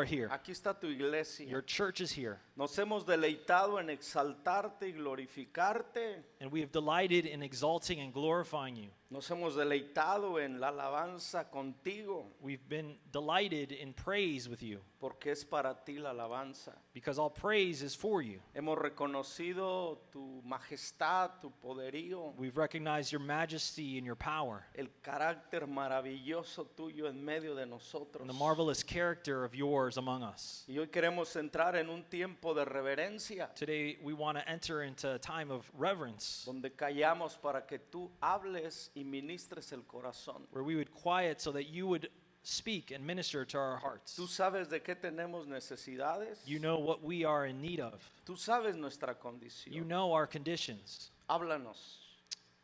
are here. Aquí está tu iglesia. Your church is here. Nos hemos deleitado en exaltarte y glorificarte. And we have delighted in exalting and glorifying you. Nos hemos deleitado en la alabanza contigo, We've been delighted in praise with you, porque es para ti la alabanza. because all praise is for you. Hemos reconocido tu majestad, tu poderío, We've recognized your majesty and your power, el carácter maravilloso tuyo en medio de nosotros. and the marvelous character of yours among us. Y hoy queremos entrar en un tiempo de reverencia, Today we want to enter into a time of reverence, donde callamos para que tú hables y ministres el corazón. where we would quiet so that you would speak and minister to our hearts. Tú sabes de qué tenemos necesidades. You know what we are in need of. Tú sabes nuestra You condición. know our conditions. Háblanos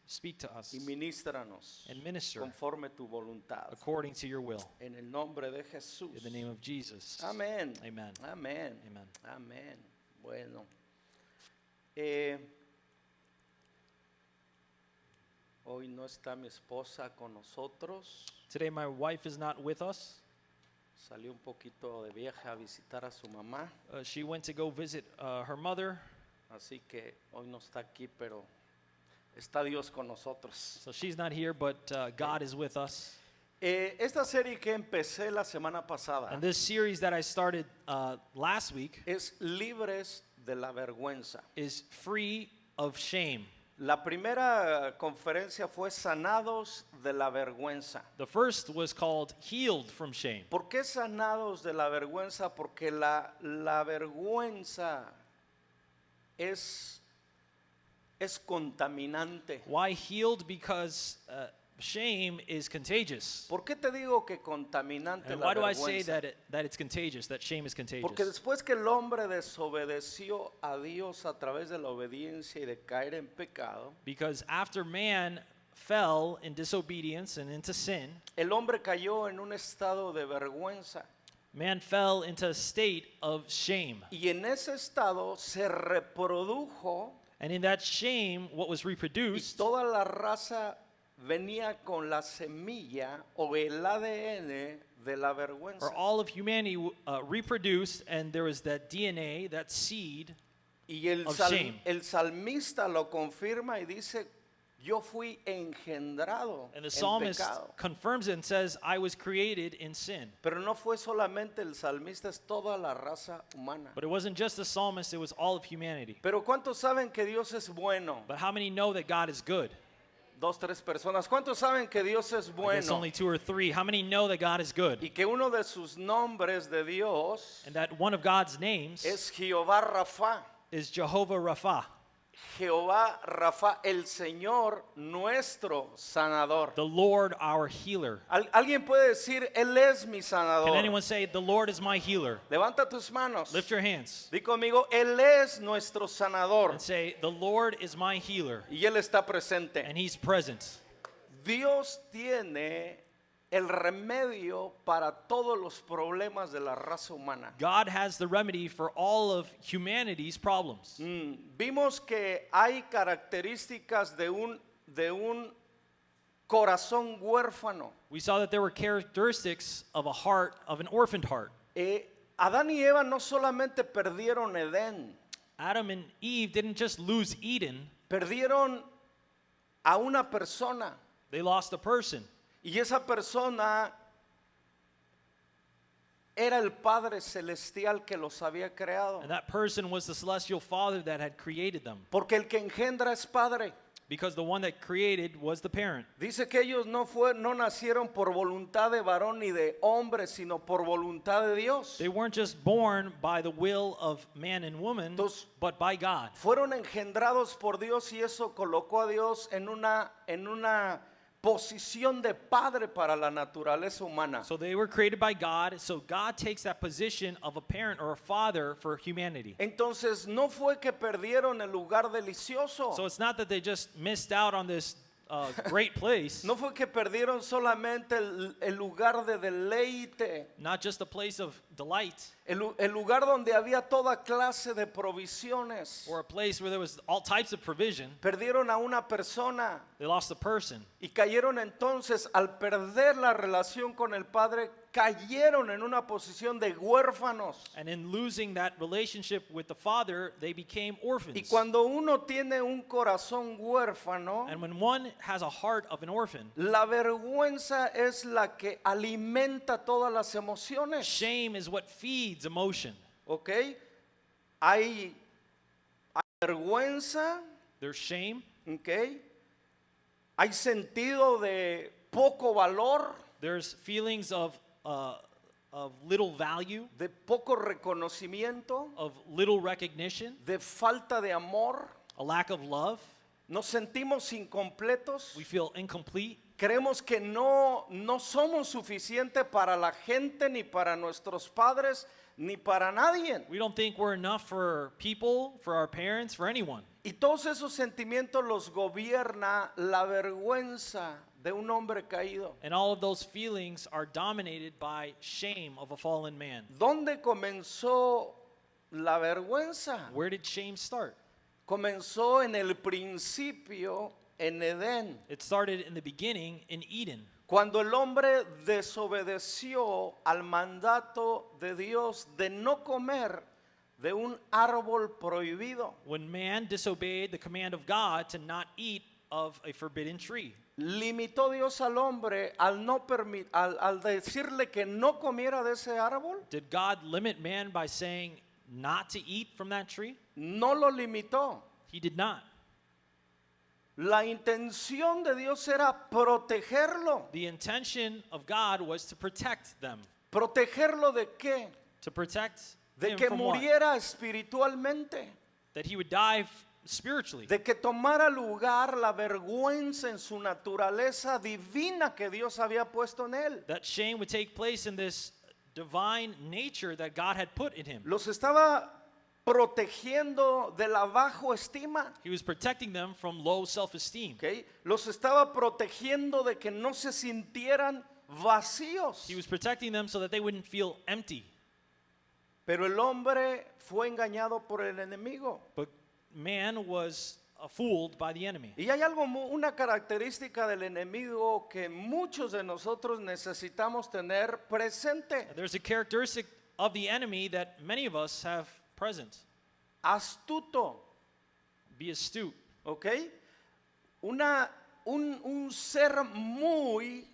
Speak to us y ministranos and minister conforme tu voluntad. according to your will. En el nombre de Jesús. In the name of Jesus. Amén. Amen. Amén. Amen. Amén. Bueno. Hoy no está mi esposa con nosotros. Today my wife is not with us. Salió un poquito de viaje a visitar a su mamá. She went to go visit her mother, Así que hoy no está aquí, pero está Dios con nosotros. so she's not here, but God is with us. Esta serie que empecé la semana pasada And this series that I started last week es Libres de la Vergüenza. is Free of Shame. La primera conferencia fue Sanados de la Vergüenza. The first was called Healed from Shame. ¿Por qué sanados de la vergüenza? Porque la vergüenza es contaminante. Why healed? Because shame is contagious. ¿Por qué te digo que contaminante And la why do I say vergüenza? that it's contagious, that shame is contagious? Porque después que el hombre desobedeció a Dios a través de la obediencia y de caer en pecado, Because after man fell in disobedience and into sin, el hombre cayó en un estado de vergüenza. man fell into a state of shame. Y en ese estado se reprodujo And in that shame, what was y reproduced, toda la raza venía con la semilla o el ADN de la vergüenza. or all of humanity reproduced, and there was that DNA, that seed. Y el of shame. salmista lo confirma y dice, yo fui engendrado And the en psalmist pecado. confirms it and says, I was created in sin. Pero no fue solamente el salmista, es toda la raza humana. But it wasn't just the psalmist, it was all of humanity. Pero ¿cuántos saben que Dios es bueno? But how many know that God is good? Dos, tres personas. ¿Cuántos saben que Dios es I guess bueno? only 2 or 3. How many know that God is good? Y que uno de sus nombres de Dios And that one of God's names es Jehová Rafa. is Jehovah Rapha, Jehová Rafa, el Señor nuestro sanador. the Lord our healer. Alguien puede decir, Él es mi sanador. Can anyone say, the Lord is my healer? Levanta tus manos. Lift your hands Di conmigo, Él es nuestro sanador. and say, the Lord is my healer. Y Él está presente. And He's present. Dios tiene el remedio para todos los problemas de la raza humana. God has the remedy for all of humanity's problems. Vimos que hay características de un corazón huérfano. We saw that there were characteristics of a heart, of an orphaned heart. Adán y Eva no solamente perdieron Edén, Adam and Eve didn't just lose Eden, perdieron a una persona. they lost a person. Y esa persona era el Padre Celestial que los había creado. And that person was the celestial Father that had created them. Porque el que engendra es Padre. Because the one that created was the parent. Dice que ellos no nacieron por voluntad de varón ni de hombre, sino por voluntad de Dios. They weren't just born by the will of man and woman, Entonces, but by God. fueron engendrados por Dios y eso colocó a Dios en una posición de padre para la naturaleza humana. So they were created by God, so God takes that position of a parent or a father for humanity. Entonces no fue que perdieron el lugar delicioso. So it's not that they just missed out on this great place, No fue que perdieron solamente el lugar de deleite. not just a place of delight, el lugar donde había toda clase de provisiones. or a place where there was all types of provision, Perdieron a una persona they lost a person. y cayeron entonces, al perder la relación con el Padre, cayeron en una posición de huérfanos. And in losing that relationship with the Father, they became Y orphans. cuando uno tiene un corazón huérfano, And when one has a heart of an orphan, la vergüenza es la que alimenta todas las emociones. shame is what feeds emotion. ¿Ok? Hay vergüenza, There's shame, ¿ok? Hay sentido de poco valor, there's feelings of little value, de poco reconocimiento, of little recognition, de falta de amor. a lack of love. Nos sentimos incompletos. We feel incomplete. Creemos que no somos suficientes para la gente, ni para nuestros padres, ni para nadie. We don't think we're enough for people, for our parents, for anyone. Y todos esos sentimientos los gobierna la vergüenza de un hombre caído. And all of those feelings are dominated by shame of a fallen man. ¿Dónde comenzó la vergüenza? Where did shame start? Comenzó en el principio en Edén, It started in the beginning in Eden, cuando el hombre desobedeció al mandato de Dios de no comer de un árbol prohibido. when man disobeyed the command of God to not eat of a forbidden tree. Limitó Dios al hombre al decirle que no comiera de ese árbol. Did God limit man by saying not to eat from that tree? No lo limitó. He did not. La intención de Dios era protegerlo. The intention of God was to protect them. ¿Protegerlo de qué? To protect De him que from what? muriera espiritualmente. That he would die spiritually. De que tomara lugar la vergüenza en su naturaleza divina que Dios había puesto en él. That shame would take place in this divine nature that God had put in him. Los estaba protegiendo de la bajo estima. He was protecting them from low self-esteem. ¿Ok? Los estaba protegiendo de que no se sintieran vacíos. He was protecting them so that they wouldn't feel empty. Pero el hombre fue engañado por el enemigo. But man was fooled by the enemy. Y hay algo, una característica del enemigo que muchos de nosotros necesitamos tener presente. There's a characteristic of the enemy that many of us have present. Astuto, Be astute. ¿ok? Un ser muy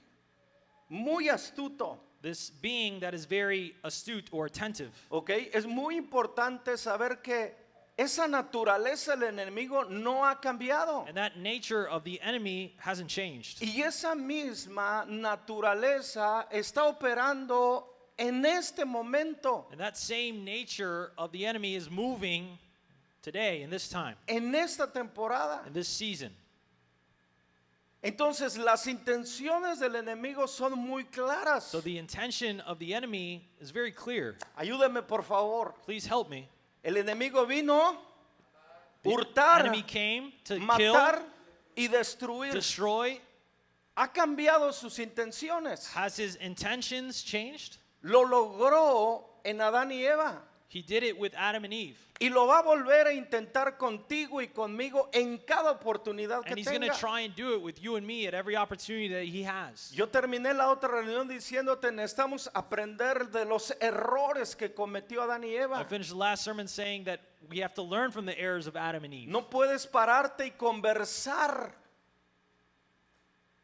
astuto, This being that is very astute or attentive. ¿ok? Es muy importante saber que esa naturaleza del enemigo no ha cambiado. And that nature of the enemy hasn't changed. Y esa misma naturaleza está operando en este momento, And that same nature of the enemy is moving today, in this time, en esta temporada. in this season. Entonces las intenciones del enemigo son muy claras. So the intention of the enemy is very clear. Ayúdeme por favor. Please help me. El enemigo vino The hurtar, enemy came to matar kill, y destruir. destroy. Ha cambiado sus intenciones. Has his intentions changed? Lo logró en Adán y Eva. He did it with Adam and Eve. Y lo va a volver a intentar contigo y conmigo en cada oportunidad que And he's going to tenga. try and do it with you and me at every opportunity that he has. Yo terminé la otra reunión diciéndote, necesitamos aprender de los errores que cometió Adán y I Eva. finished the last sermon saying that we have to learn from the errors of Adam and Eve. No puedes pararte y conversar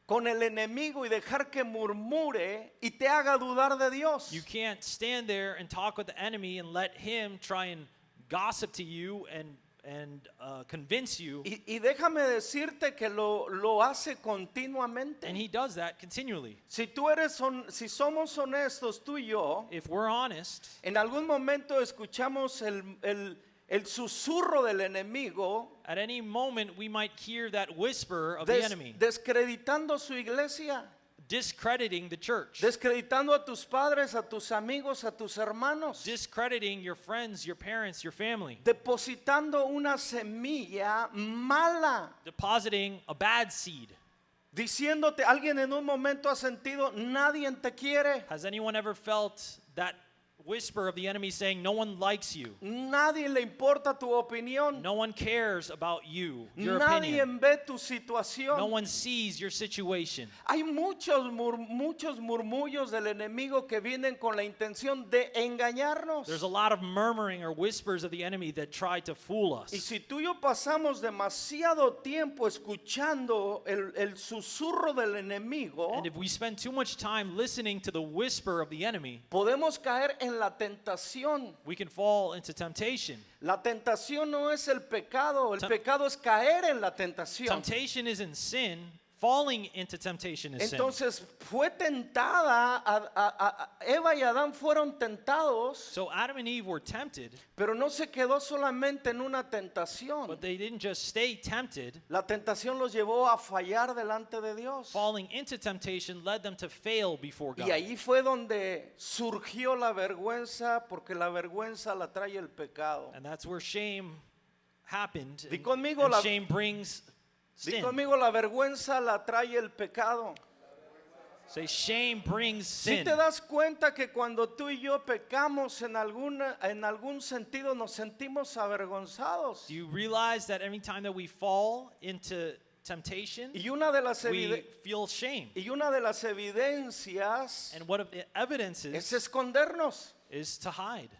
con el enemigo y dejar que murmure y te haga dudar de Dios. You can't stand there and talk with the enemy and let him try and gossip to you and convince you. Y déjame decirte que lo hace continuamente. And he does that continually. Si somos honestos tú y yo, If we're honest, en algún momento escuchamos el susurro del enemigo at any moment we might hear that whisper of the enemy, descreditando su iglesia, discrediting the church, descreditando a tus padres, a tus amigos, a tus hermanos, discrediting your friends, your parents, your family, depositando una semilla mala, depositing a bad seed. diciéndote, alguien en un momento ha sentido, nadie te quiere, Has anyone ever felt that whisper of the enemy saying, no one likes you. Nadie le importa tu opinión. No one cares about you, your Nadie opinion. ve tu situación. No one sees your situation. Hay muchos murmullos del enemigo que vienen con la intención de engañarnos. There's a lot of murmuring or whispers of the enemy that try to fool Y us. si tú y yo pasamos demasiado tiempo escuchando el susurro del enemigo, And if we spend too much time listening to the whisper of the enemy, podemos caer en la tentación. we can fall into temptation. La tentación no es el pecado pecado es caer en la tentación. Temptation isn't sin. Falling into temptation is sin. Entonces fue tentada, Eva y Adán fueron tentados, So Adam and Eve were tempted, pero no se quedó solamente en una tentación. but they didn't just stay tempted. La tentación los llevó a fallar delante de Dios. Falling into temptation led them to fail before God. Y ahí fue donde surgió la vergüenza, porque la vergüenza la trae el pecado. And that's where shame happened. Di And, conmigo and la- shame brings Di sin. conmigo, la vergüenza la trae el pecado. Say shame brings Si sin. te das cuenta que cuando tú y yo pecamos en algún sentido nos sentimos avergonzados. Do you realize that every time that we fall into temptation, Y una de las, we feel shame? evidencias And what of the evidence es escondernos. is to hide.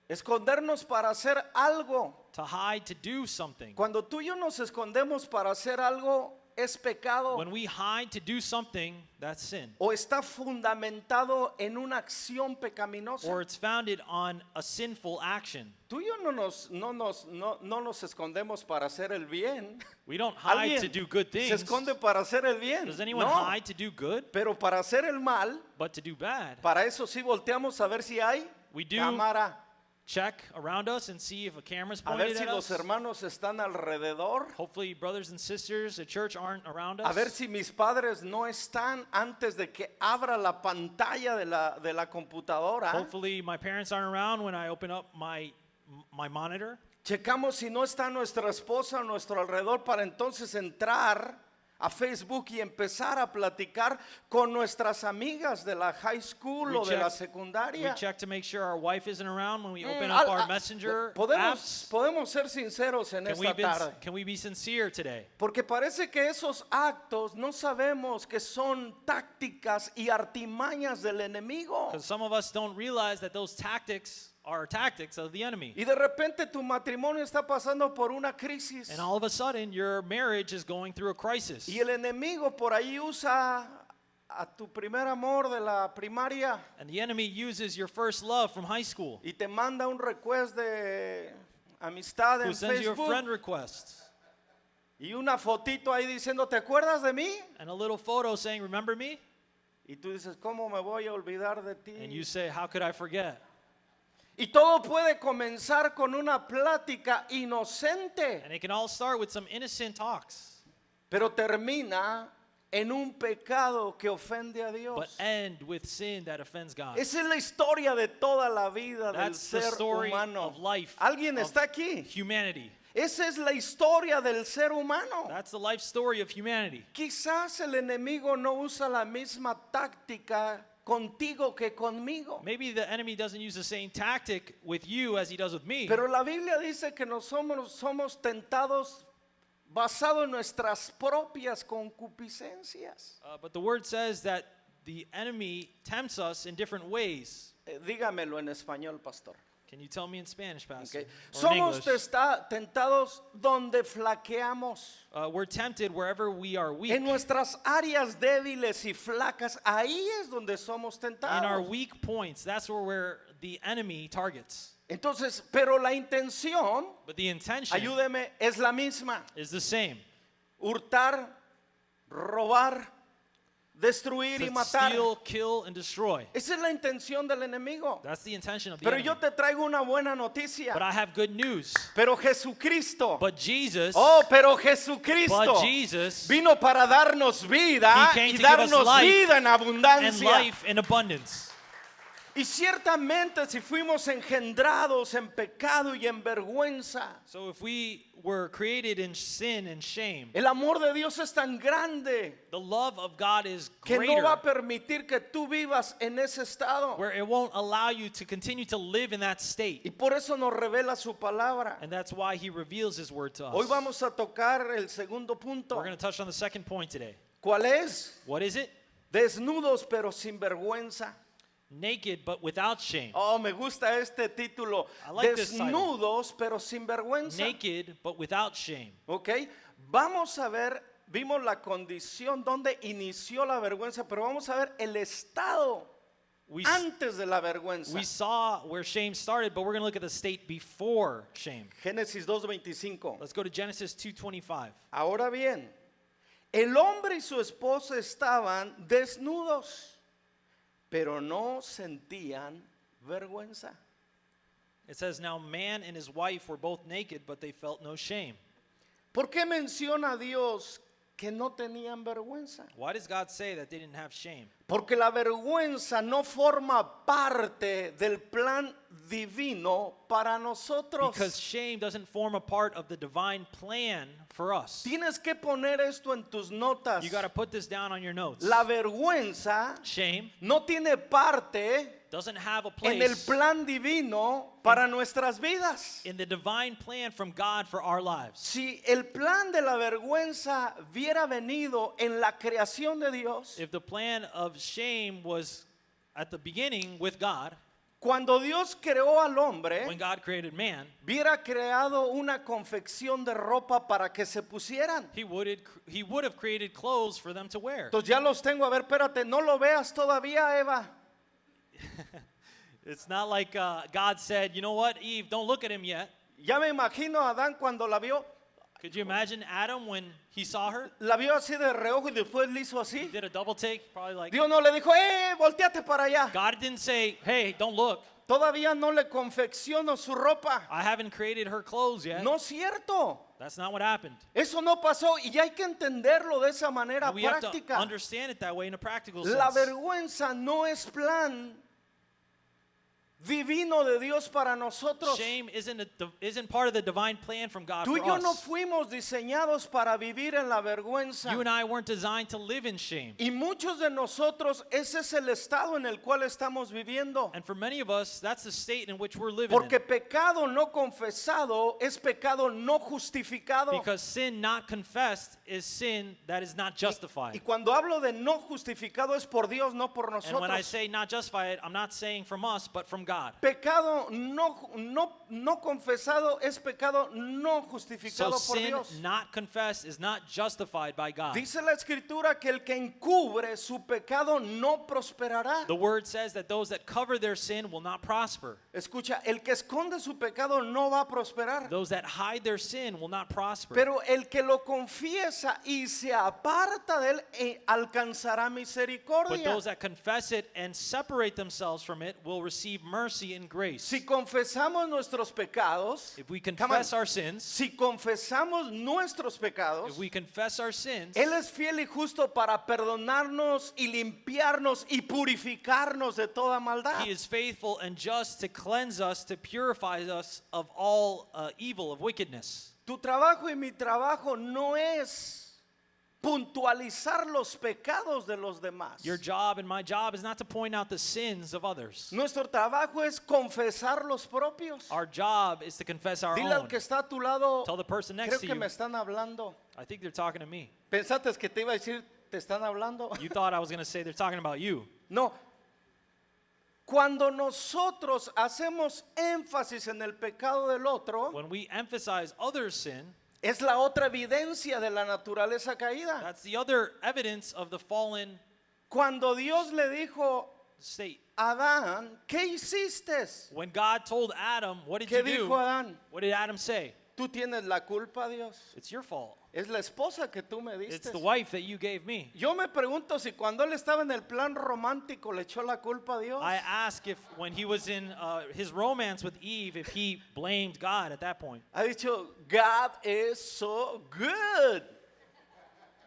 Escondernos para hacer algo. To hide to do something. Cuando tú y yo nos escondemos para hacer algo, es pecado. When we hide to do something, that's sin. O está fundamentado en una acción pecaminosa. Or it's founded on a sinful action. Tú y yo no nos escondemos para hacer el bien. We don't hide ¿Alguien to do good se things. esconde para hacer el bien? Does anyone No, hide to do good? pero para hacer el mal, But to do bad. para eso sí volteamos a ver si hay We do cámara, check around us and see if a camera's a ver pointed si at los us. hermanos están alrededor, Hopefully brothers and sisters at church aren't around a ver us. si mis padres no están antes de que abra la pantalla de la computadora. Hopefully my parents aren't around when I open up my monitor. Checamos si no está nuestra esposa a nuestro alrededor para entonces entrar a Facebook y empezar a platicar con nuestras amigas de la high school We o de la We secundaria. check to make sure our wife isn't around when we open Al- up our al- messenger apps. podemos ser sinceros en esta tarde. Can we be sincere today? Porque parece que esos actos no sabemos que son tácticas y artimañas del enemigo. Because some of us don't realize that those tactics are tactics of the enemy. Y de repente tu matrimonio está pasando por una crisis. And all of a sudden, your marriage is going through a crisis. Y el enemigo por ahí usa a tu primer amor de la primaria And the enemy uses your first love from high school. y te manda un request de amistad Who en sends you a friend Facebook request. y una fotito ahí diciendo, ¿te acuerdas de mí? And a little photo saying, remember me? Y tú dices, ¿cómo me voy a olvidar de ti? And you say, how could I forget? Y todo puede comenzar con una plática inocente, And it can all start with some innocent talks, pero termina en un pecado que ofende a but Dios. end with sin that offends God. Esa es la historia de toda la vida del That's the ser story humano. of life, ¿Alguien of está aquí? humanity. Esa es la historia del ser humano. That's the life story of humanity. Quizás el enemigo no usa la misma táctica contigo que conmigo. Maybe the enemy doesn't use the same tactic with you as he does with me. Pero la Biblia dice que somos tentados basado en nuestras propias concupiscencias. But the word says that the enemy tempts us in different ways. Dígamelo en español, pastor. Can you tell me in Spanish, Pastor? Okay. Or in Somos English? tentados donde flaqueamos. We're tempted wherever we are weak. En nuestras áreas débiles y flacas, ahí es donde somos In our tentados. weak points, that's where the enemy targets. Entonces, pero la intención, But the intention ayúdeme, es la misma. is the same. Hurtar, robar, destruir y To matar. steal, kill, and destroy. Esa es la intención del enemigo. That's the intention of the Pero enemy. yo te traigo una buena But noticia. I have good news. Pero Jesucristo, But Jesus, pero Jesucristo vino para darnos vida He came y to give us darnos life vida en and abundancia. life in abundance. Y ciertamente si fuimos engendrados en pecado y en vergüenza, So if we were created in sin and shame, el amor de Dios es tan grande the love of God is que no va a greater, permitir que tú vivas en ese estado. where it won't allow you to continue to live in that Y state. por eso nos revela su palabra. And that's why he reveals his word to Hoy us. vamos a tocar el segundo punto. We're going to touch on the second point today. ¿Cuál es? What is it? Desnudos pero sin vergüenza. Naked but without shame. Oh, me gusta este título. I like this title. Desnudos pero sin vergüenza. Naked but without shame. Ok, vamos a ver, vimos la condición donde inició la vergüenza, pero vamos a ver el estado We, antes de la vergüenza. we saw where shame started, but we're going to look at the state before shame. Génesis 2:25. Let's go to Genesis 2:25. Ahora bien, el hombre y su esposa estaban desnudos, pero no sentían vergüenza. It says, now man and his wife were both naked, but they felt no shame. ¿Por qué menciona Dios que no tenían vergüenza? Why does God say that they didn't have shame? Porque la vergüenza no forma parte del plan divino para nosotros. Because shame doesn't form a part of the divine plan for us. Tienes que poner esto en tus notas. You got to put this down on your notes. La vergüenza Shame no tiene parte doesn't have a en el place plan divino para nuestras vidas. in the divine plan from God for our lives. Si el plan de la vergüenza hubiera venido en la creación de Dios, If the plan of shame was at the beginning with God, cuando Dios creó al hombre, when God created man, hubiera creado una confección de ropa para que se pusieran. he would have created clothes for them to wear. Entonces ya los tengo. A ver, espérate, no lo veas todavía, Eva. It's not like God said, you know what, Eve, don't look at him yet. Ya me imagino a Adán cuando la vio Could you imagine Adam when he saw her? así de reojo y después le hizo He así. did a double take, probably like, Dios no le dijo, volteate para allá. God didn't say, hey, don't look. Todavía no le confecciono su ropa. I haven't created her clothes yet. No es cierto. That's not what happened. Eso no pasó y hay que entenderlo de esa manera And we have to práctica. understand it that way in a practical La sense. vergüenza no es plan divino de Dios para nosotros. Shame isn't part of the divine plan from God Tú y for yo no us. fuimos diseñados para vivir en la vergüenza. You and I weren't designed to live in shame. Y muchos de nosotros ese es el estado en el cual estamos viviendo. And for many of us, that's the state in which we're living Porque in. pecado no confesado es pecado no justificado. Because sin not confessed is sin that is not Y justified. cuando hablo de no justificado es por Dios, no por And when I nosotros. say not justified, I'm not saying from us, but from God. Pecado no confesado es pecado no So justificado por sin Dios. not confessed is not justified by God. Dice la escritura que el que encubre su pecado no prosperará. The word says that those that cover their sin will not prosper. Escucha, el que esconde su pecado no va a prosperar. Those that hide their sin will not prosper. Pero el que lo confiesa y se aparta de él alcanzará But misericordia. those that confess it and separate themselves from it will receive mercy and grace. Si confesamos nuestros pecados, If we come on, confess our sins, si confesamos nuestros pecados, if we confess our sins, Él es fiel y justo para perdonarnos y limpiarnos y purificarnos de toda maldad. He is faithful and just to cleanse us, to purify us of all evil, of wickedness. Tu trabajo y mi trabajo no es puntualizar los pecados de los demás. Your job and my job is not to point out the sins of others. Nuestro trabajo es confesar los propios. Our job is to confess our Dile al own. que está a tu lado, Tell the person creo next to que you, me están hablando. I think they're talking to me. ¿Pensaste que te iba a decir, te están hablando? You thought I was going to say they're talking about you. No. Cuando nosotros hacemos énfasis en el pecado del otro, When we emphasize others' sin, es la otra evidencia de la naturaleza caída. that's the other evidence of the fallen Cuando Dios le dijo state. a Adán, ¿qué hiciste? When God told Adam, what did ¿Qué you dijo do? Adán? What did Adam say? Tú tienes la culpa, Dios. It's your fault. Es la esposa que tú me It's diste. the wife that you gave me. Yo me pregunto si cuando él estaba en el plan romántico le echó la culpa a Dios. I ask if when he was in his romance with Eve, if he blamed God at that point. Ha dicho, God is so good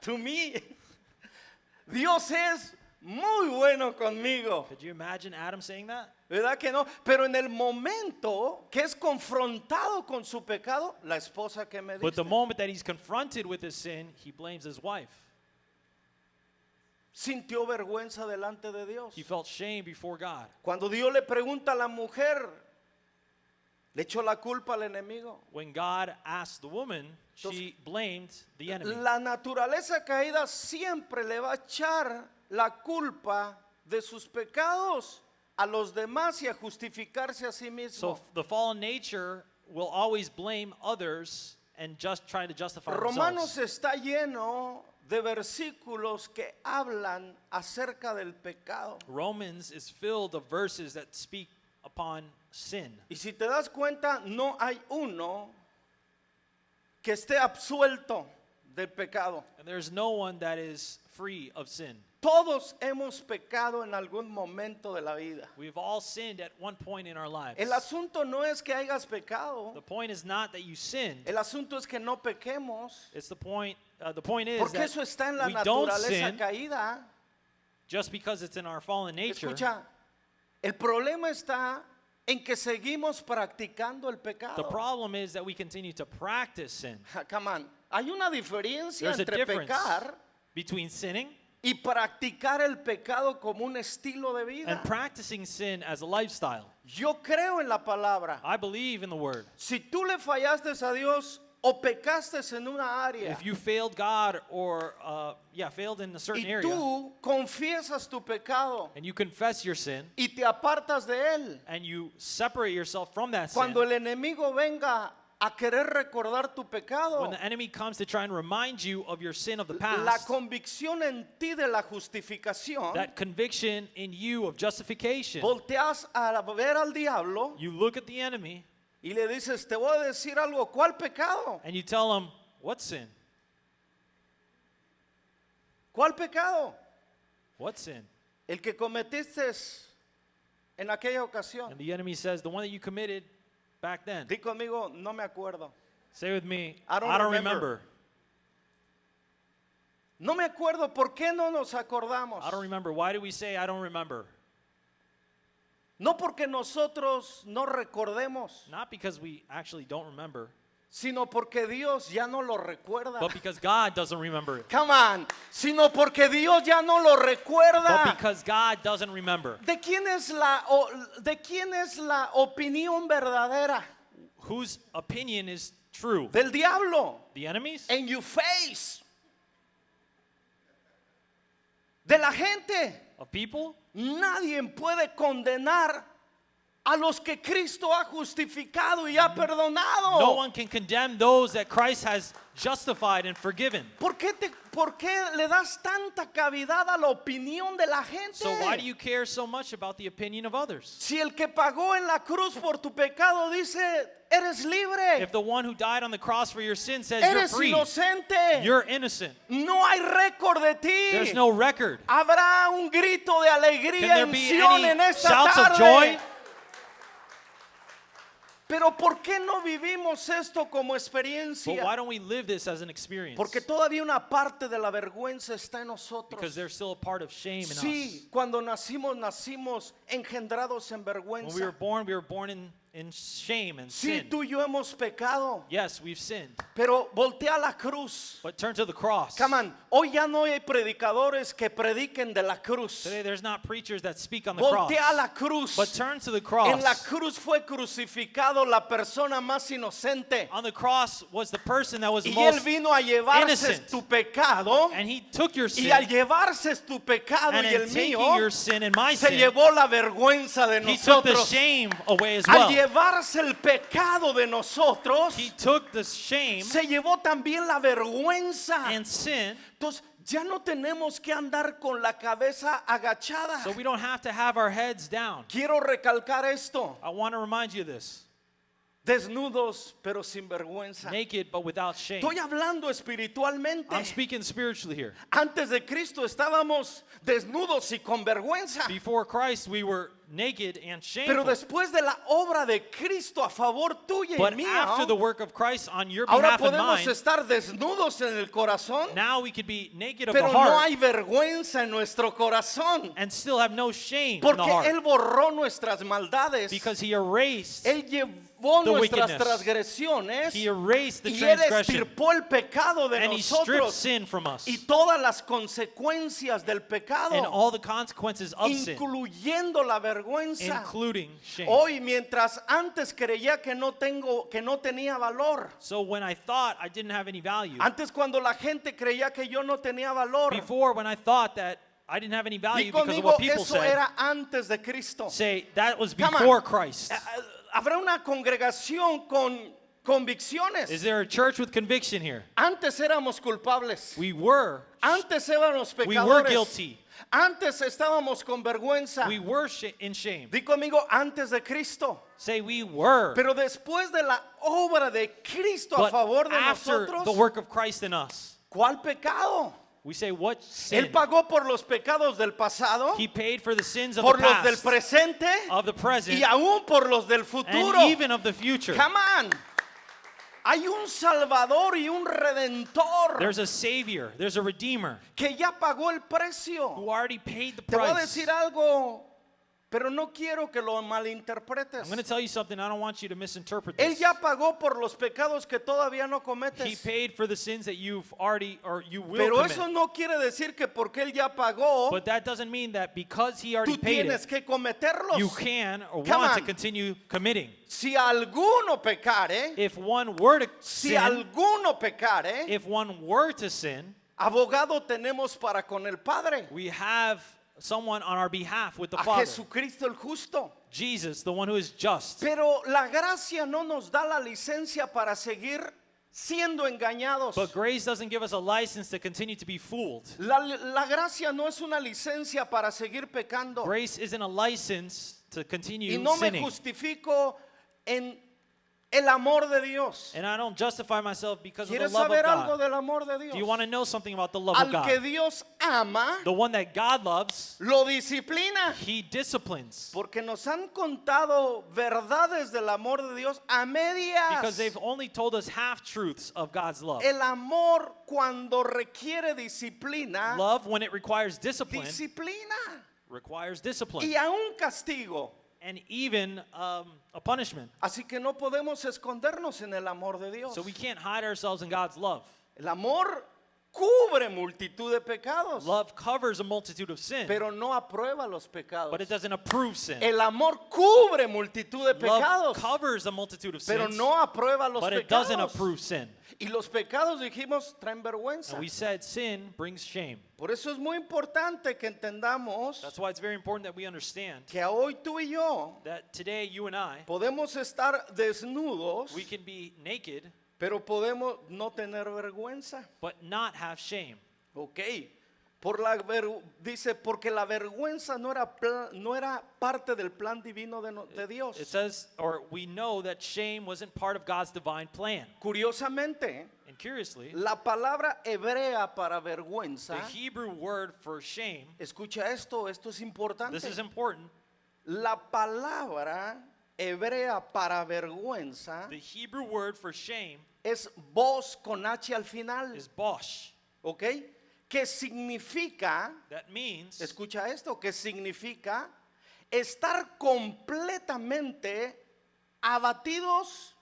to me. Dios es muy bueno conmigo. Could you imagine Adam saying that? ¿Verdad que no? Pero en el momento que es confrontado con su pecado, la esposa que me But the diste, moment that he's confronted with his sin, he blames his wife. sintió vergüenza delante de Dios. He felt shame before God. Cuando Dios le pregunta a la mujer, le echó la culpa al enemigo. When God asked the woman, she blamed the enemy. La naturaleza caída siempre le va a echar la culpa de sus pecados a los demás y a justificarse a sí mismo. So the fallen nature will always blame others and just try to justify Romanos themselves. está lleno de versículos que hablan acerca del pecado. Romans is filled of verses that speak upon sin. Y si te das cuenta, no hay uno que esté absuelto del pecado. And there's no one that is free of sin. Todos hemos pecado en algún momento de la vida. We've all sinned at one point in our lives. El asunto no es que hayas pecado. The point is not that you sinned. El asunto es que no pequemos. It's the point is Porque that eso está en la we don't naturaleza sin caída. just because it's in our fallen nature. Escucha, el problema está en que seguimos practicando el The pecado. problem is that we continue to practice sin. Come on. Hay una diferencia There's a entre difference pecar between sinning y practicar el pecado como un estilo de vida. and practicing sin as a lifestyle. Yo creo en la palabra. I believe in the word. Si tú le fallaste a Dios o pecaste en una área If you failed God or failed in a certain y area tú confiesas tu pecado and you confess your sin y te apartas de él, and you separate yourself from that sin, cuando el enemigo venga a querer recordar tu pecado, when the enemy comes to try and remind you of your sin of the la past, convicción en ti de la justificación, that conviction in you of justification, volteas a ver al diablo you look at the enemy y le dices, te voy a decir algo, ¿cuál pecado? and you tell him, what sin? ¿Cuál pecado? What sin? El que cometiste en aquella ocasión. And the enemy says, the one that you committed back then. Di conmigo, no me acuerdo. Say with me, I don't remember. No me acuerdo, ¿por qué no nos acordamos? I don't remember. Why do we say I don't remember? No porque nosotros no recordemos, Not because we actually don't remember, sino porque Dios ya no lo recuerda. but because God doesn't remember it. Come on, sino porque Dios ya no lo But recuerda. because God doesn't remember. ¿De quién es la opinión verdadera? Whose opinion is true? Del diablo. The enemy's? En your face. De la gente. Of people? Nadie puede condenar a los que Cristo ha justificado y ha perdonado. No one can condemn those that Christ has justified and forgiven. ¿Por qué le das tanta cavidad a la opinión de la gente? So why do you care so much about the opinion of others? Si el que pagó en la cruz por tu pecado dice, eres libre, If the one who died on the cross for your sin says you're eres free, inocente, you're innocent. no hay récord de ti. There's no record. Habrá un grito de Can alegría there en be Sion any en esta shouts of tarde. joy? Pero ¿por qué no vivimos esto como But experiencia? why don't we live this as an experience? Porque todavía una parte de la vergüenza está en Because nosotros. there's still a part of shame in us. Sí, cuando nacimos engendrados en When we were vergüenza. born in shame and Sí, sin. tú y yo hemos pecado. Yes, we've sinned. Pero voltea a la cruz. But turn to the cross. Come on, hoy ya no hay predicadores que prediquen de la cruz. Today there's not preachers that speak on the cross. Voltea a la cruz. But turn to the En la cross. cruz fue crucificado la persona más inocente. On the cross was the person that was Y él most, vino a llevarse innocent. tu pecado. and he took your Y al sin, llevarse tu pecado and y el in taking mío, your sin and my se sin, llevó la vergüenza de he took the nosotros. shame away as Al well. llevarse el pecado de nosotros, He took the shame se llevó también la vergüenza. and sin, Entonces, ya no tenemos que andar con la cabeza agachada. so we don't have to have our heads down. Quiero recalcar esto. I want to remind you of this. Desnudos, pero sin vergüenza. Naked but without shame. Estoy hablando espiritualmente. I'm speaking spiritually here. Antes de Cristo estábamos desnudos y con vergüenza. Before Christ, we were naked and Pero shameful. después de la obra de Cristo a favor tuya y But mía, after the work of Christ on your ahora behalf and podemos mine, estar desnudos en el corazón, now we could be naked of the pero no heart hay vergüenza en nuestro corazón, and still have no shame in the porque heart. Él borró nuestras maldades. Because he erased, Él llevó the nuestras wickedness. transgresiones he erased the y Él transgression. extirpó el pecado de And he stripped nosotros sin from us. y todas las consecuencias del pecado, And all the consequences of sin, incluyendo la vergüenza. including shame. Hoy, mientras antes creía que no tenía valor, So when I thought I didn't have any value, antes cuando la gente creía que yo no tenía valor, before when I thought that I didn't have any di value because of conmigo, what people eso said, era antes de Cristo. say that was Come on. before Christ. Habrá una congregación con convicciones. Is there a church with conviction here? Antes éramos culpables. We were. Antes éramos We were pecadores. guilty. Antes estábamos con vergüenza. We were in shame. Di conmigo, antes de Cristo. Say we were. Pero después de la obra de Cristo a But favor de after nosotros, the work of Christ in us, ¿cuál pecado? we say what Él sin? pagó por los pecados del pasado, He paid for the sins of por the los del past, presente of the present, y aún por los del futuro. and even of the future. Come on. Hay un Salvador y un Redentor There's a Savior, there's a Redeemer que ya pagó el precio. who already paid the Te voy a price. decir algo, pero no quiero que lo malinterpretes. I'm going to tell you something. I don't want you to misinterpret Él this. ya pagó por los pecados que todavía no He cometes. paid for the sins that you've already or you will Pero commit. eso no quiere decir que porque Él ya pagó, But that doesn't mean that because he already tú paid tienes it, que cometerlos. you can or Come want to on. continue committing. Si alguno pecare, If one were to si sin, alguno pecare, if one were to sin, abogado tenemos para con el Padre, we have someone on our behalf with the a Father, Jesucristo el justo. Jesus, the one who is just. Pero la gracia no nos da la licencia para seguir siendo engañados. But grace doesn't give us a license to continue to be fooled. La gracia no es una licencia para seguir pecando. Grace isn't a license to continue Y no me sinning. justifico en el amor de Dios. And I don't justify myself because of the ¿Quieres love of saber algo God. del amor de Dios? Do you want to know something about the love of Al que God? Dios ama, The one that God loves, lo disciplina. He disciplines. Porque nos han contado verdades del amor de Dios a Because medias. they've only told us half-truths of God's love. El amor cuando requiere disciplina, Love, when it requires discipline, disciplina. requires discipline. Y aún castigo. And even a punishment. Así que no podemos escondernos en el amor de Dios. So we can't hide ourselves in God's love. El amor cubre multitud de pecados, Love covers a multitude of sin, pero no aprueba los pecados. but it doesn't approve sin. El amor cubre multitud de Love pecados, covers a multitude of pero sins, no aprueba los but it doesn't pecados. approve sin. Y los pecados, dijimos, traen vergüenza. And we said sin brings shame. Por eso es muy importante que entendamos That's why it's very important that we understand que hoy tú y yo that today you and I, podemos estar desnudos, we can be naked pero podemos no tener vergüenza. but not have shame. Ok. Dice, porque la vergüenza no era parte del plan divino de Dios. It says, or we know that shame wasn't part of God's divine plan. Curiosamente, And curiously, la palabra hebrea para the vergüenza, Hebrew word for shame, escucha esto es importante. this is important. La palabra hebrea para vergüenza The Hebrew word for shame es voz con H al final, is bosh. ¿ok? Que significa, That means escucha esto, que significa estar completamente abatidos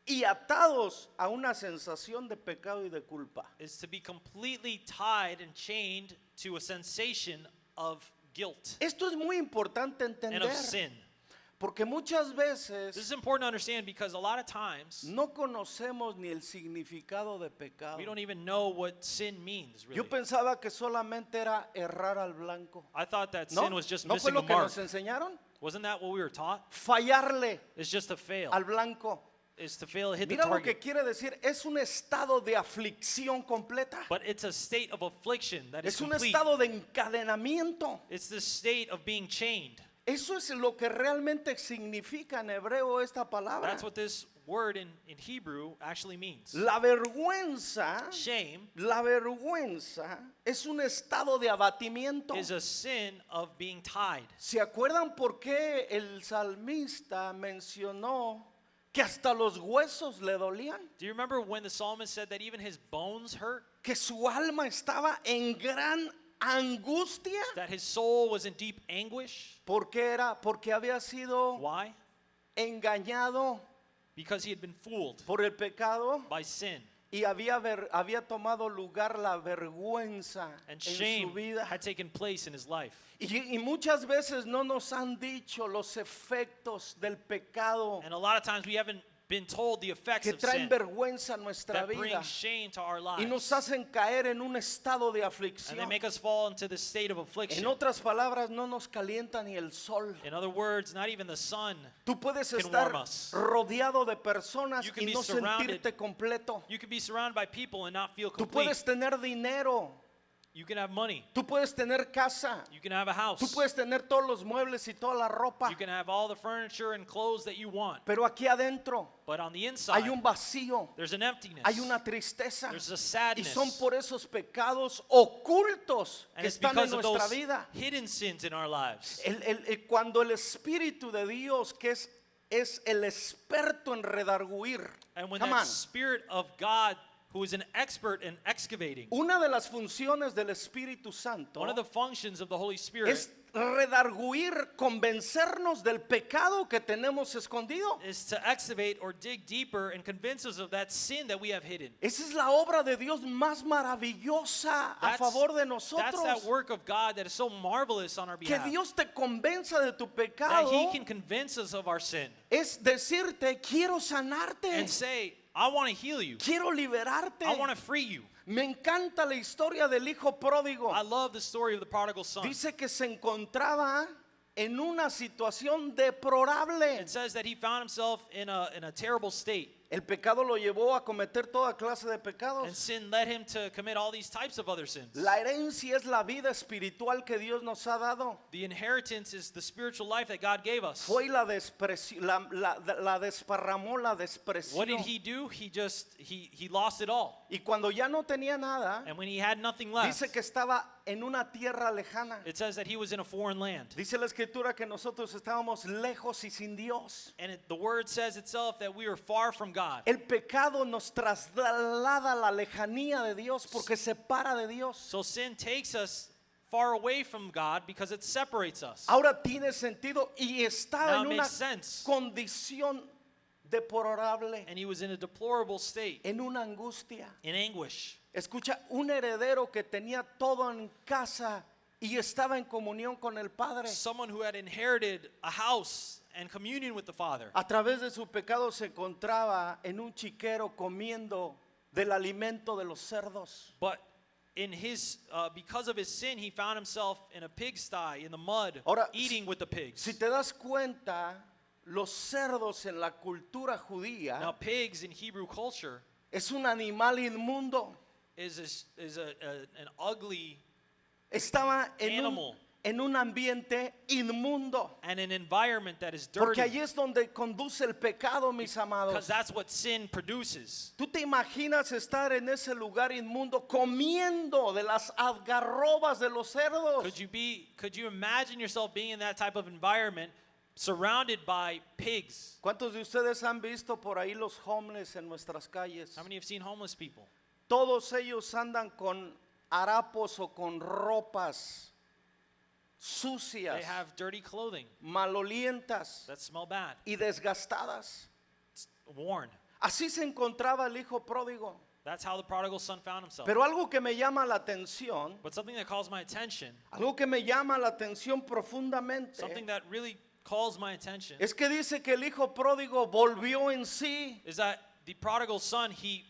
y atados a una sensación de pecado y de culpa. is to be completely tied and chained to a sensation of guilt Esto es muy importante and entender, of sin. porque muchas This is veces important to understand because a lot of times no conocemos ni el significado de pecado. we don't even know what sin means, Yo really. pensaba que solamente era errar al blanco. I thought that ¿No? sin was just ¿No fue missing lo a que mark. nos enseñaron? Wasn't that what we were taught? Fallarle It's just to fail. al blanco. Is to fail, hit the Mira lo que target. quiere decir, es un estado de aflicción completa. But it's a state of affliction that is Es un complete. estado de encadenamiento. It's the state of being chained. Eso es lo que realmente significa en hebreo esta palabra. That's what this word in Hebrew actually means. La vergüenza, Shame la vergüenza es un estado de abatimiento. is a sin of being tied. ¿Se acuerdan por qué el salmista mencionó que hasta los huesos le dolían? Do you remember when the psalmist said that even his bones hurt? Que su alma estaba en gran angustia. That his soul was in deep anguish? ¿Por qué era? Porque había sido Why? engañado Because he had been fooled por el pecado by sin. y había tomado lugar la vergüenza And en su shame vida. had taken place in his life. Y muchas veces no nos han dicho los efectos del pecado And a lot of times we haven't been told the effects que of traen sin vergüenza a nuestra that vida bring shame to our y nos lives. hacen caer en un estado de And they aflicción. make us fall into this state of En affliction. otras palabras, no nos calienta ni el sol. In other words, not even the sun. Tú puedes can estar warm us. rodeado de personas You can y be no surrounded. sentirte completo. You can be surrounded by people and not feel Tú complete. puedes tener dinero, You can have money. tú puedes tener casa, You can have a house. tú puedes tener todos los muebles y toda la ropa, You can have all the furniture and clothes that you want. pero aquí adentro But on the inside, hay un vacío, there's an emptiness. hay una tristeza There's a y sadness. son por esos pecados ocultos And que it's están en because of nuestra those vida. hidden sins in our lives. Cuando el Espíritu de Dios, que es el experto en redarguir, And when come that on, Spirit of God, who is an expert in excavating, una de las funciones del Espíritu Santo one of the functions of the Holy Spirit es redarguir, convencernos del pecado que tenemos escondido. is to excavate or dig deeper and convince us of that sin that we have hidden. Esa es la obra de Dios más maravillosa a favor de That's that nosotros. work of God that is so marvelous on our Que behalf. Dios te convenza de tu That pecado He can convince us of our sin es decirte, quiero sanarte, and say, I want to heal you. quiero liberarte. I want to free you. Me encanta la historia del hijo pródigo. I love the story of the prodigal son. Dice que se encontraba en una situación deplorable. It says that he found himself in a terrible state. El pecado lo llevó a cometer toda clase de And pecados. sin led him to commit all these types of other sins. La herencia es la vida espiritual que Dios nos ha dado. The inheritance is the spiritual life that God gave us. Fue y la desparramó, la despreció. What did he do? He lost it all. Y cuando ya no tenía nada, And when he had nothing left, dice que estaba en una tierra lejana. it says that he was in a foreign land. Dice la escritura que nosotros estábamos lejos y sin Dios. And the word says itself that we were far from God. El pecado nos traslada a la lejanía de Dios porque separa de Dios. So sin takes us far away from God because it separates us. Ahora tiene sentido y estaba Now en it una makes sense. condición deplorable, And he was in a deplorable state, en una angustia. in anguish. Escucha, un heredero que tenía todo en casa y estaba en comunión con el Padre. Someone who had inherited a house and communion with the Father. A través de su pecado se encontraba en un chiquero comiendo del alimento de los cerdos. But in his, because of his sin, he found himself in a pigsty, in the mud, Ahora, eating with the pigs. Si te das cuenta, los cerdos en la cultura Now, judía pigs in Hebrew culture es un animal inmundo. is an ugly Estaba Animal. en un ambiente inmundo. and an environment that is Porque dirty. allí es donde conduce el pecado, mis Because amados. that's what sin produces. ¿Tú te imaginas estar en ese lugar inmundo comiendo de las algarrobas de los cerdos? Could you imagine yourself being in that type of environment surrounded by pigs? ¿Cuántos de ustedes han visto por ahí los homeless en nuestras calles? How many have seen homeless people? Todos ellos andan con harapos o con ropas sucias, They have dirty clothing malolientas that smell bad, y desgastadas. worn. Así se encontraba el hijo pródigo. That's how the prodigal son found himself. Pero algo que me llama la atención, But something that calls my attention, algo que me llama la atención profundamente, something that really calls my attention, es que dice que el hijo pródigo volvió en sí. is that the prodigal son, he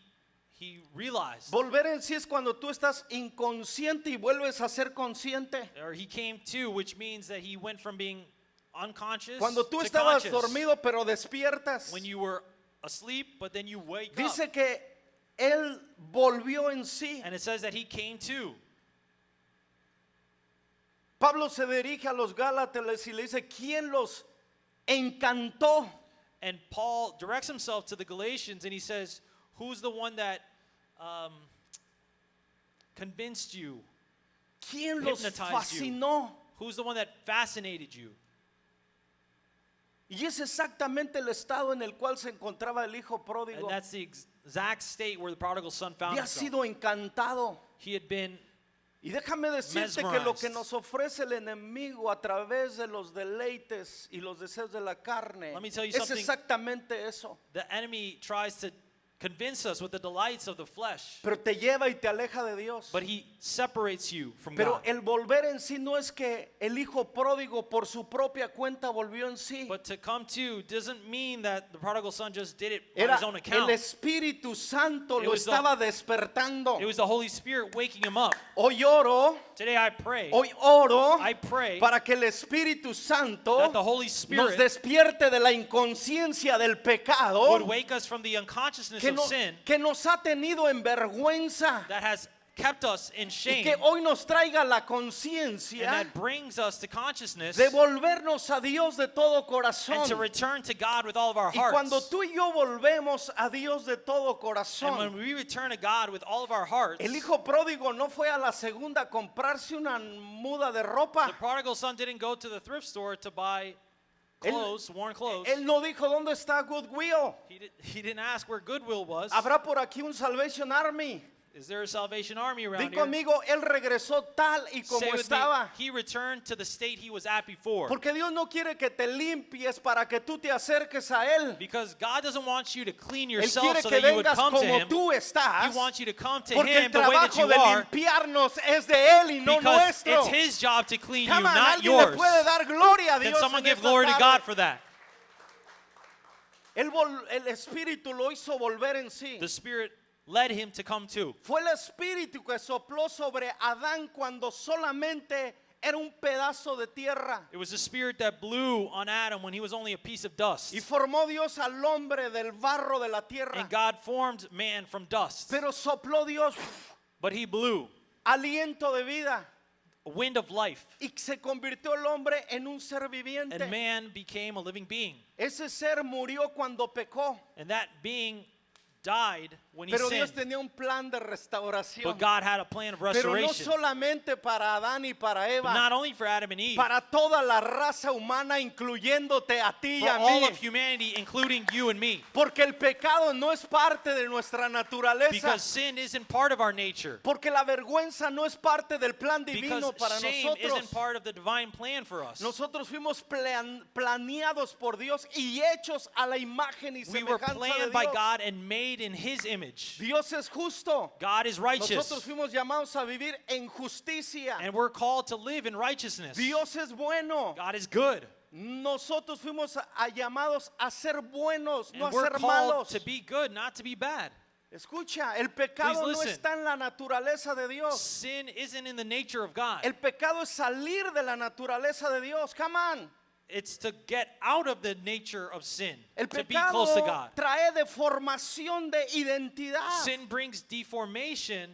realized, Volver en sí es cuando tú estás inconsciente y vuelves a ser consciente. or he came to, which means that he went from being unconscious Cuando tú to estabas conscious. dormido pero despiertas. When you were asleep, but then you wake up. Dice que él volvió en sí. And it says that he came to. Pablo se dirige a los Gálatas y le dice, ¿quién los encantó? And Paul directs himself to the Galatians and he says, who's the one that convinced you? ¿Quién los Hypnotized you. fascinó? Who's the one that fascinated you? Y es exactamente el estado en el cual se encontraba el hijo pródigo. And that's the exact state where the prodigal son found Había himself. sido encantado. He had been, Y déjame decirte que lo que mesmerized. nos ofrece el enemigo a través de los deleites y los deseos de la carne Let me tell you es something. exactamente eso. the enemy tries to convince us with the delights of the flesh, Pero te lleva y te aleja de Dios. but he separates you from Pero God. el volver en sí no es que el hijo pródigo por su propia cuenta volvió en sí. But to come to doesn't mean that the prodigal son just did it on Era his own el account. Espíritu Santo It lo was the- estaba despertando. It was the Holy Spirit waking him up. Hoy oro, Today I pray, hoy oro I pray para que el Espíritu Santo that the Holy nos Spirit despierte de la inconsciencia del pecado would wake us from the unconsciousness of sin que nos ha tenido en vergüenza that has kept us in y shame que hoy nos traiga la and conciencia that brings us to consciousness de volvernos a Dios de todo and to corazón. return to God with all of our Y cuando hearts. tú y yo volvemos a Dios de todo And when corazón, we return to God with all of our hearts, el hijo pródigo no fue a la segunda a comprarse una muda de the ropa. prodigal son didn't go to the thrift store to buy clothes, worn clothes. Él no dijo dónde está Goodwill. He didn't ask where Goodwill was. Habrá por aquí un Salvation Army. Is there a Salvation Army Di around here? conmigo, él regresó tal y como Say with me, estaba. he returned to the state he was at before. Porque Dios no quiere que te limpies para que tú te acerques a Él. Because God doesn't want you to clean Él yourself quiere so que that you would vengas come to como Him. tú estás. He wants you to come to Porque el Him the way that trabajo you de are. limpiarnos es de Él y no Because nuestro. it's His job to clean you, Come on, not alguien le yours. puede dar gloria a Can Dios someone en give esta glory to tarde? God for that? El Espíritu lo hizo volver en sí. The Spirit led him to come to. Fue el Espíritu que sopló sobre Adán cuando solamente era un pedazo de tierra. It was the Spirit that blew on Adam when he was only a piece of dust. Y formó Dios al hombre del barro de la tierra. And God formed man from dust. Pero sopló Dios But He blew aliento de vida. a wind of life. Y se convirtió el hombre en un ser viviente. And man became a living being. Ese ser murió cuando pecó. And that being died when he Pero Dios sinned. tenía un plan de restauración. But God had a plan of Pero no restoration. solamente para Adán y para But Eva. not only for Adam and Eve, Para toda la raza humana, incluyéndote a ti y for a all mí. of humanity, including you and me. Porque el pecado no es parte de nuestra naturaleza. Because sin isn't part of our nature. Porque la vergüenza no es parte del plan Because divino para shame nosotros. isn't part of the divine plan for us. Nosotros fuimos planeados por Dios y hechos a la imagen y We were semejanza de planned by Dios. God and made in His image. Dios es justo. God is righteous. Nosotros fuimos llamados a vivir en justicia. And we're called to live in righteousness. Dios es bueno. God is good. Nosotros fuimos llamados a ser buenos, no a And we're ser called malos. to be good, not to be bad. Escucha, el pecado Please no listen. está en la naturaleza de Dios. Sin isn't in the nature of God. El pecado es salir de la naturaleza de Dios. Come on. It's to get out of the nature of sin, El to be close to pecado God. trae deformación de identidad. Sin brings deformation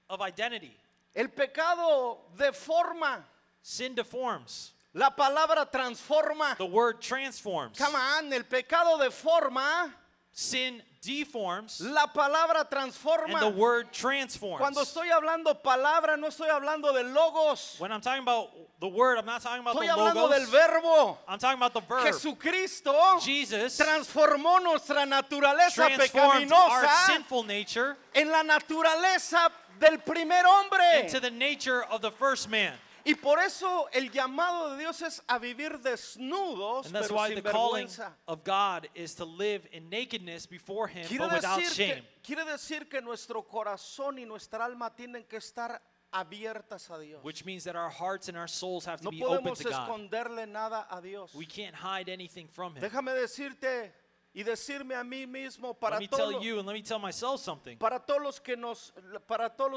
of identity. El pecado deforma. Sin deforms. La palabra transforma. The word transforms. Come on, el pecado deforma. Sin deforms. La palabra And the transforma. word transforms. Cuando estoy hablando palabra, no estoy hablando de logos. When I'm talking about the word, I'm not talking about Estoy the hablando del logos. verbo. I'm talking about the verb. Jesucristo Jesus transformó nuestra naturaleza transformed our pecaminosa sinful nature en la naturaleza del primer hombre. into the nature of the first man. Y por eso el llamado de Dios es a vivir desnudos, And that's pero why sin the calling vergüenza. of God is to live in nakedness before Him, Quiere but without decir, shame. quiere decir que nuestro corazón y nuestra alma tienen que estar abiertas a Dios. Which means that our hearts and our souls have to No be open podemos to God. esconderle nada a Dios. We can't hide anything from Him. Déjame decirte y decirme a mí mismo para Let me tell todos you and let me tell myself something. para todos los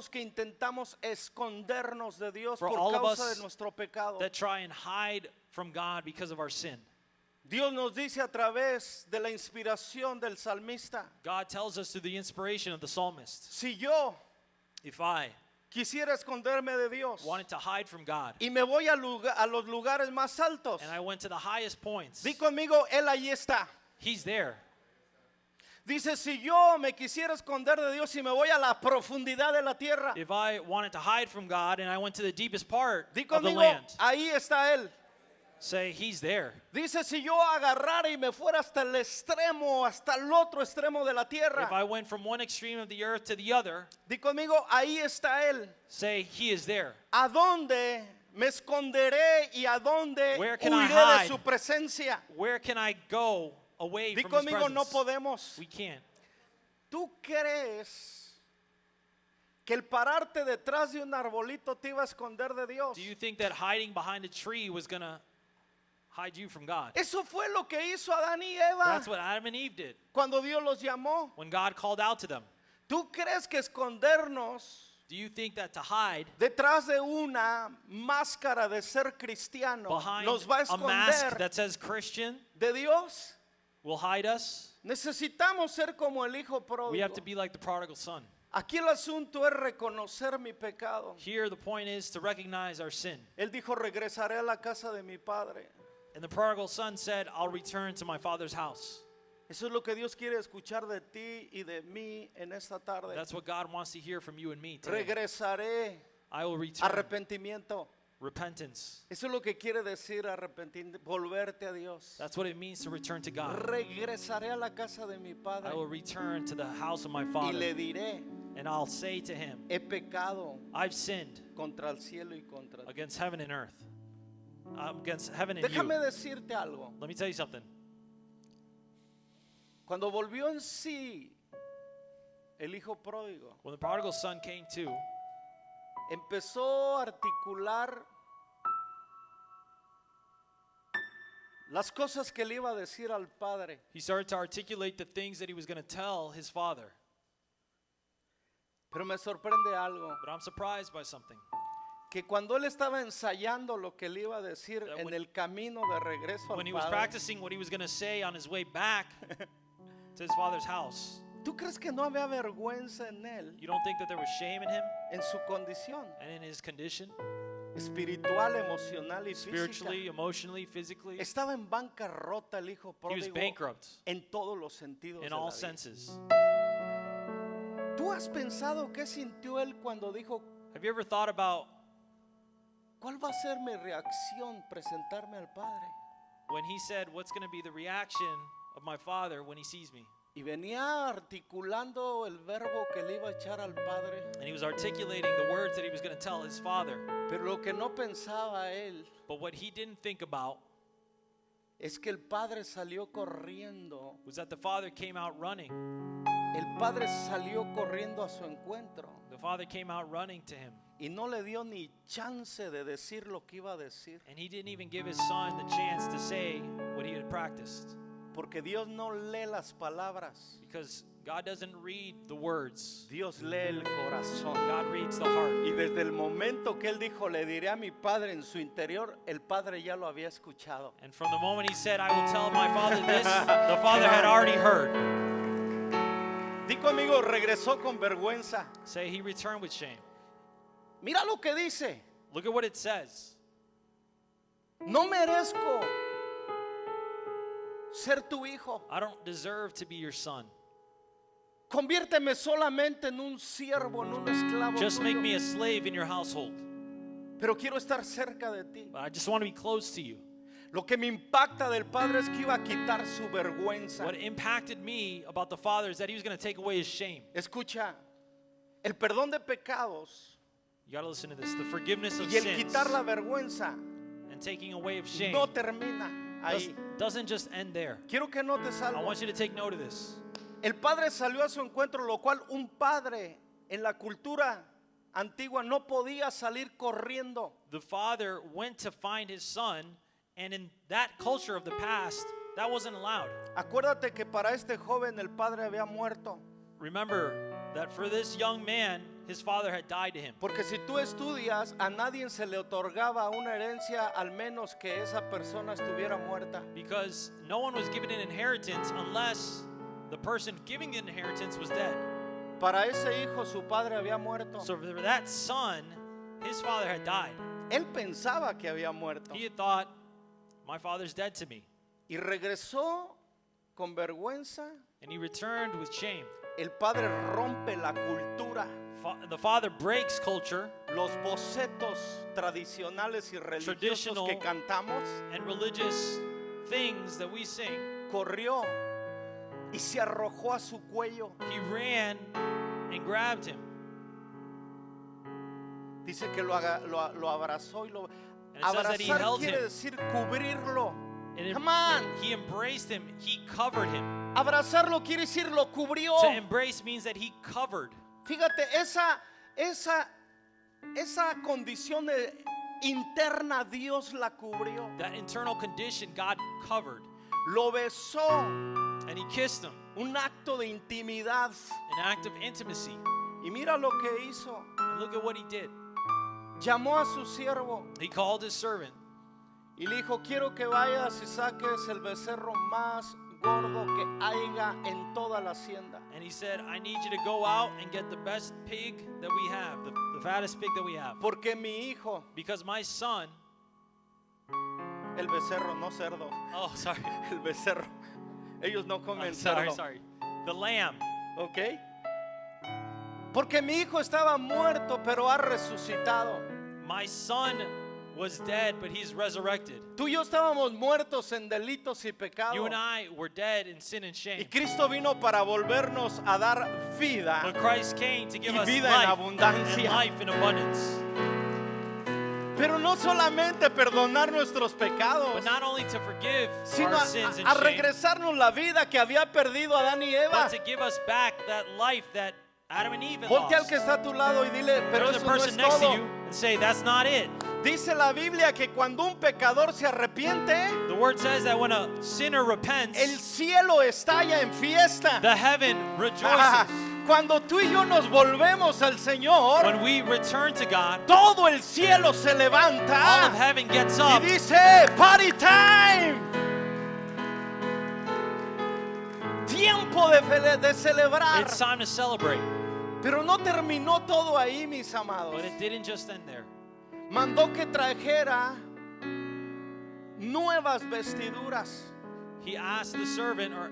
que intentamos escondernos de Dios For por all of causa us de nuestro pecado. That try and hide from God because of our sin. Dios nos dice a través de la inspiración del salmista, God tells us through the inspiration of the psalmist, si yo if I quisiera esconderme de Dios. wanted to hide from God. Y me voy a los lugares más altos. And I went to the highest points. Di conmigo, Él allí está. He's there. Dice, si yo me quisiera esconder de Dios y me voy a la profundidad de la tierra. If I wanted to hide from God and I went to the deepest part Di of the conmigo, land, ahí está Él. say, He's there. Dice, si yo agarrara y me fuera hasta el extremo, hasta el otro extremo de la If tierra. I went from one extreme of the earth to the other, Di conmigo, ahí está Él. say, He is there. ¿A dónde me esconderé y a dónde Where can I huiré de hide? su presencia? Where can I go away Di from His conmigo, no presence? podemos. We can't. ¿Tú crees que el pararte detrás de un arbolito te iba a esconder de Dios? Do you think that hiding behind a tree was going to hide you from God? Eso fue lo que hizo Adán y Eva That's what Adam and Eve did cuando Dios los llamó. when God called out to them. ¿Tú crees que escondernos Do you think that to hide detrás de una máscara de ser cristiano behind nos va a a mask esconder that says Christian de Dios? will hide us? Necesitamos ser como el hijo We have pródigo. to be like the prodigal son. Aquí el asunto es reconocer mi pecado. Here, the point is to recognize our sin. Él dijo, regresaré a la casa de mi padre. And the prodigal son said, I'll return to my father's house. Eso es lo que Dios quiere escuchar de ti y de mí en esta tarde. That's what God wants to hear from you and me today. Regresaré. I will return. Arrepentimiento. Repentance. Eso es lo que quiere decir arrepentir, volverte a Dios. That's what it means to return to God. Regresaré a la casa de mi padre I will return to the house of my y le father. diré, And I'll say to him, he pecado I've sinned contra el cielo y contra ti. against heaven and earth. Against heaven and Déjame you. decirte algo. Let me tell you something. Cuando volvió en sí el hijo pródigo, When the prodigal son came to, empezó a articular las cosas que le iba a decir al padre. he started to articulate the things that he was going to tell his father. Pero me sorprende algo, But I'm surprised by something. que cuando él estaba ensayando lo que le iba a decir That en when- el camino de regreso When al he was padre, practicing what he was going to say on his way back to his father's house, ¿tú crees que no había vergüenza en él, you don't think that there was shame in him en su condición and in his condition, espiritual, emocional y spiritually, física? emotionally, physically? Estaba en bancarrota el hijo He was pródigo bankrupt en todos los sentidos in de all la vida. senses. ¿Tú has pensado qué sintió él cuando dijo, Have you ever thought about cuál va a ser mi reacción presentarme al Padre? when he said, what's going to be the reaction of my father when he sees me? Y venía articulando el verbo que le iba a echar al Padre. And he was articulating the words that he was going to tell his father. Pero lo que no pensaba él But what he didn't think about es que el Padre salió corriendo. was that the father came out running. El Padre salió corriendo a su encuentro The father came out running to him. y no le dio ni chance de decir lo que iba a decir. And he didn't even give his son the chance to say what he had practiced. Porque Dios no lee las palabras, Because God doesn't read the words. Dios lee el corazón. God reads the heart. Y desde el momento que él dijo, le diré a mi Padre en su interior, el Padre ya lo había escuchado. And from the moment he said, I will tell my father this, the father had already heard. Di conmigo, regresó con vergüenza. Say he returned with shame. Mira lo que dice. Look at what it says. No merezco ser tu hijo. I don't deserve to be your son. Conviérteme solamente en un siervo, en un esclavo Just make tuyo. me a slave in your household. Pero quiero estar cerca de ti. But I just want to be close to you. Lo que me impacta del Padre es que iba a quitar su vergüenza. What impacted me about the father is that he was going to take away his shame. Escucha, el perdón de pecados You got to listen to this. The forgiveness of y el sins quitar la vergüenza and taking away of shame no termina ahí. doesn't just end there. Quiero que notes I algo. want you to take note of this. El Padre salió a su encuentro, lo cual un padre en la cultura antigua no podía salir corriendo. The father went to find his son, and in that culture of the past, that wasn't allowed. Acuérdate que para este joven el padre había muerto. Remember that for this young man, his father had died to him. Porque si tú estudias, a nadie se le otorgaba una herencia al menos que esa persona estuviera muerta. Because no one was given an inheritance unless the person giving the inheritance was dead. para ese hijo su padre había muerto. So for that son, his father had died. Él pensaba que había muerto. He had thought, my father's dead to me. Y regresó con vergüenza. And he returned with shame. El padre rompe la cultura, The father breaks culture los bocetos tradicionales y religiosos que cantamos. and religious things that we sing. Corrió y se arrojó a su cuello. He ran and grabbed him. Dice que lo abrazó y lo And it says that he abrazar held quiere him. decir cubrirlo. And Come on. he embraced him. He covered him. Abrazarlo quiere decir lo cubrió. To embrace means that he covered. Fíjate, esa condición interna Dios la cubrió. That internal condition God covered. Lo besó, And he kissed him. un acto de intimidad. An act of intimacy. Y mira lo que hizo. And look at what he did. Llamó a su siervo He called his servant. y le dijo, quiero que vayas y saques el becerro más gordo que haya en toda la hacienda. And he said, I need you to go out and get the best pig that we have, the fattest pig that we have. Porque mi hijo, Because my son, el becerro, no cerdo, oh, sorry. el becerro, ellos no comen Sorry, cerdo, sorry. The lamb. ¿ok? Porque mi hijo estaba muerto, pero ha resucitado. My son was dead, but he's resurrected. Tú y yo estábamos muertos en delitos y pecados. You and I were dead in sin and Y shame. Cristo vino para volvernos a dar vida. But Christ came to give Y us vida en life abundancia. and life in abundance. Pero no solamente perdonar nuestros pecados, But not only to forgive sino our sins and a shame, regresarnos la vida que había perdido Adán y Eva. but to give us back that life that Adam and Eve had Ponte al lost. que está a tu lado y dile, pero Turn to eso the no person es next to todo. you and say, that's not it. Dice la Biblia que cuando un pecador se arrepiente, The word says that when a sinner repents, el cielo estalla en fiesta. the heaven Ah, rejoices. Cuando tú y yo nos volvemos al Señor, When we return to God, todo el cielo se all of levanta heaven gets y up dice, party time. Tiempo de celebrar. it's time to celebrate. Pero no terminó todo ahí, mis amados. But it didn't just end there. Mandó que trajera nuevas vestiduras He asked the servant, or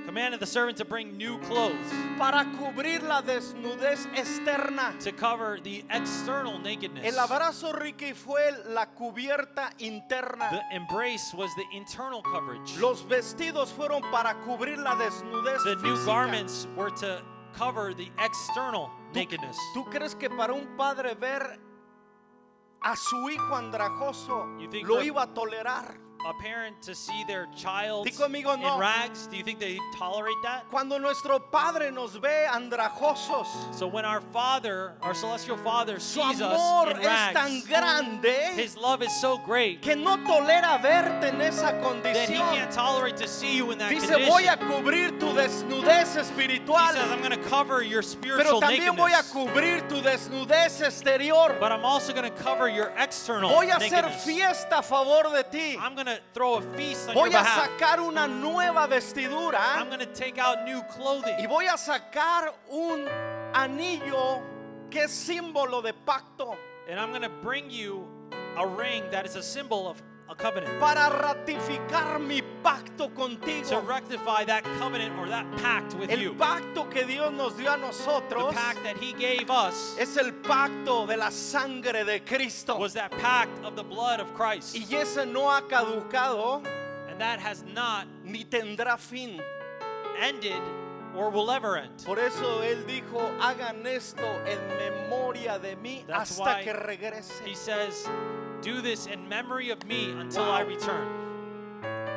commanded the servant, to bring new clothes para cubrir la desnudez externa. to cover the external nakedness. El abrazo, Ricky, fue la cubierta interna. The embrace was the internal coverage. Los vestidos fueron para cubrir la desnudez The new física. garments were to cover the external nakedness. ¿Tú crees que para un padre ver a su hijo andrajoso You think lo for- iba a tolerar? A parent to see their child Di conmigo, no. in rags, do you think they tolerate that? Cuando nuestro padre nos ve andrajosos, So when our Father, our celestial Father, su sees amor us in es tan rags, grande His love is so great que no tolera verte en esa that He condición. can't tolerate to see you in that Dice, condition. voy a cubrir tu desnudez He espiritual, says, I'm going to cover your pero spiritual también voy a nakedness, cubrir tu desnudez exterior. but I'm also going to cover your external Voy a hacer nakedness. fiesta a favor de ti. I'm going to throw a feast on Voy your a behalf. sacar una nueva vestidura I'm going to take out new y clothing, voy a sacar un anillo que es símbolo de pacto and I'm going to bring you a ring that is a symbol of a covenant para ratificar mi pacto to contigo. rectify that covenant or that pact with El you. pacto que Dios nos dio a The nosotros pact that He gave us es el pacto de la sangre de Cristo. was that pact of the blood of Christ, Y ese no ha caducado and that has not ni tendrá fin. ended or will ever end. Por eso Él dijo, hagan esto en memoria de mí That's hasta why que regrese. He says, do this in memory of me until I return.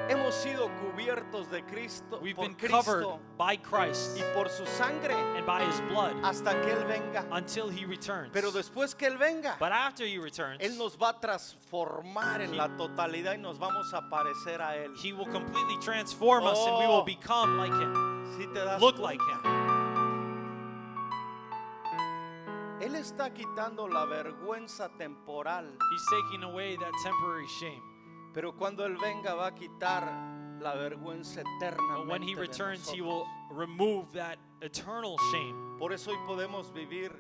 Hemos sido cubiertos de Cristo, We've por been covered Cristo by Christ y por su sangre and by His blood hasta que Él venga. until He returns. Pero después que Él venga, But after He returns, Él nos va a transformar en la totalidad y nos vamos a parecer a Él. He will completely transform us and we will Oh. become like Him, ¿Sí te das look cuenta? like Him. Él está quitando la vergüenza temporal, He's taking away that temporary shame. pero cuando Él venga va a quitar la vergüenza But when he eternamente de returns, he nosotros. will remove that eternal shame. Por eso hoy podemos vivir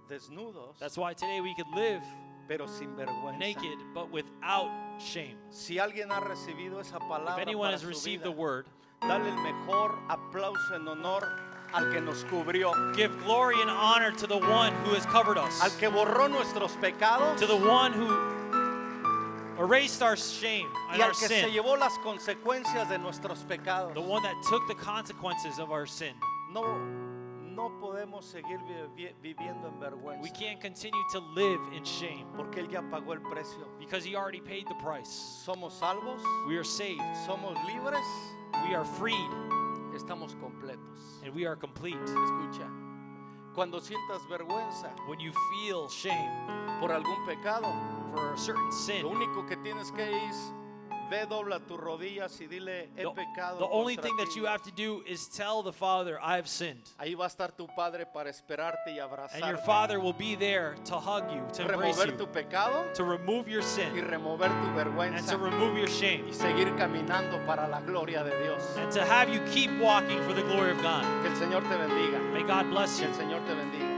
desnudos, That's why today we could live pero sin vergüenza. naked, but without shame. Si alguien ha recibido esa If palabra anyone para has su received vida, the word, dale el mejor aplauso en honor al que nos cubrió, give glory and honor to the one who has covered us, al que borró nuestros pecados to the one who erased our shame and y our al que se sin, llevó las consecuencias de nuestros pecados. the one that took the consequences of our sin. No podemos seguir viviendo en We vergüenza can't continue to live in shame porque Él ya pagó el precio. because he already paid the price. Somos salvos, We are saved, somos libres, we are freed, estamos completos. and we are complete. Escucha, cuando sientas vergüenza When you feel shame por algún pecado, for a certain lo sin, único que tienes que es dobla tus rodillas y dile he pecado. the only contra thing that ti. you have to do is tell the Father, I have sinned. Ahí va a estar tu padre para esperarte y And your abrazarte, Father will be there to hug you, to embrace remover tu you, pecado to remove your y sin, remover tu and vergüenza to remove your shame, y seguir caminando para la gloria de Dios. and to have you keep walking for the glory of God. Que el Señor te bendiga. May God bless Que you. el Señor te bendiga.